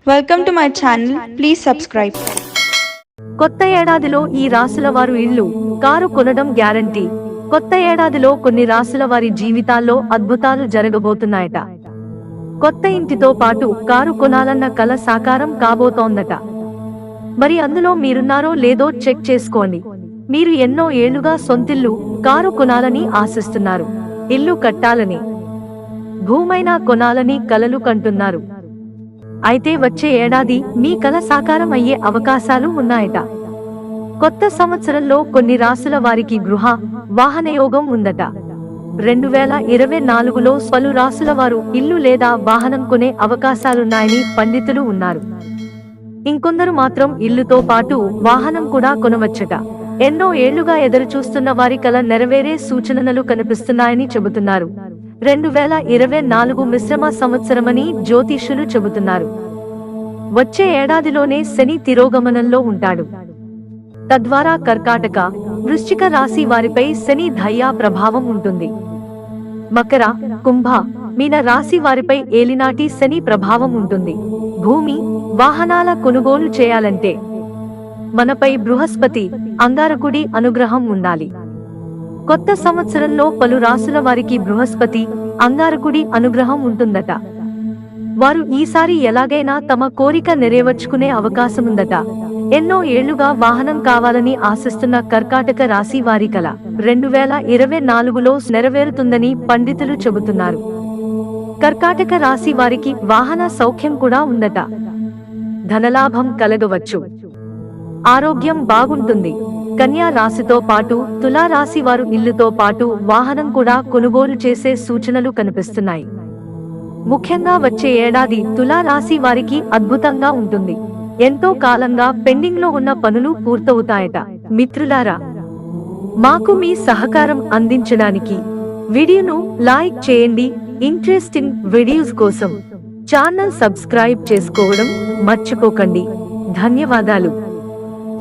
Welcome to my channel. Please subscribe. కొత్త ఏడాదిలో ఈ రాశుల వారు ఇల్లు, కారు కొనడం గ్యారంటీ. కొత్త ఏడాదిలో కొన్ని రాశుల వారి జీవితాల్లో అద్భుతాలు జరగబోతున్నాయట. కొత్త ఇంటితో పాటు కారు కొనాలన్న కల సాకారం కాబోతోందట. మరి అందులో మీరున్నారో లేదో చెక్ చేసుకోండి. మీరు ఎన్నో ఏళ్లుగా సొంతిల్లు, కారు కొనాలని ఆశిస్తున్నారు. ఇల్లు కట్టాలని, భూమైనా కొనాలని కలలు కంటున్నారు. అయితే వచ్చే ఏడాది మీ కల సాకారం అయ్యే అవకాశాలు ఉన్నాయట. కొత్త సంవత్సరంలో కొన్ని రాశుల వారికి గృహ, వాహన యోగం ఉందట. 2024లో పలు రాశుల వారు ఇల్లు లేదా వాహనం కొనే అవకాశాలున్నాయని పండితులు ఉన్నారు. ఇంకొందరు మాత్రం ఇల్లుతో పాటు వాహనం కూడా కొనవచ్చట. ఎన్నో ఏళ్లుగా ఎదురుచూస్తున్న వారి కల నెరవేరే సూచనలు కనిపిస్తున్నాయని చెబుతున్నారు. 2024 మిశ్రమ సంవత్సరమని జ్యోతిష్యులు చెబుతున్నారు. వచ్చే ఏడాదిలోనే శని తిరోగమనంలో ఉంటాడు. తద్వారా కర్కాటక, వృశ్చిక రాశి వారిపై శని దయ్యా ప్రభావం ఉంటుంది. మకర, కుంభ, మీన రాశి వారిపై ఏలినాటి శని ప్రభావం ఉంటుంది. భూమి, వాహనాల కొనుగోలు చేయాలంటే మనపై బృహస్పతి, అంగారకుడి అనుగ్రహం ఉండాలి. కొత్త సంవత్సరంలో పలు రాశుల వారికి బృహస్పతి, అంగారకుడి అనుగ్రహం ఉంటుందట. వారు ఈసారి ఎలాగైనా తమ కోరిక నెరవేర్చుకునే అవకాశముందట. ఎన్నో ఏళ్లుగా వాహనం కావాలని ఆశిస్తున్న కర్కాటక రాశి వారి కల 2024లో నెరవేరుతుందని పండితులు చెబుతున్నారు. కర్కాటక రాశి వారికి వాహన సౌఖ్యం కూడా ఉందట. ధనలాభం కలగవచ్చు. ఆరోగ్యం బాగుంటుంది. కన్యా రాశితో పాటు తులా రాశి వారు ఇల్లుతో పాటు వాహనం కూడా కొనుగోలు చేసే సూచనలు కనిపిస్తున్నాయి. ముఖ్యంగా వచ్చే ఏడాది తులా రాశి వారికి అద్భుతంగా ఉంటుంది. ఎంతో కాలంగా పెండింగ్ లో ఉన్న పనులు పూర్తవుతాయట. మిత్రులారా, మాకు మీ సహకారం అందించడానికి వీడియోను లైక్ చేయండి. ఇంట్రెస్టింగ్ వీడియోస్ కోసం ఛానల్ సబ్స్క్రైబ్ చేసుకోవడం మర్చిపోకండి. ధన్యవాదాలు.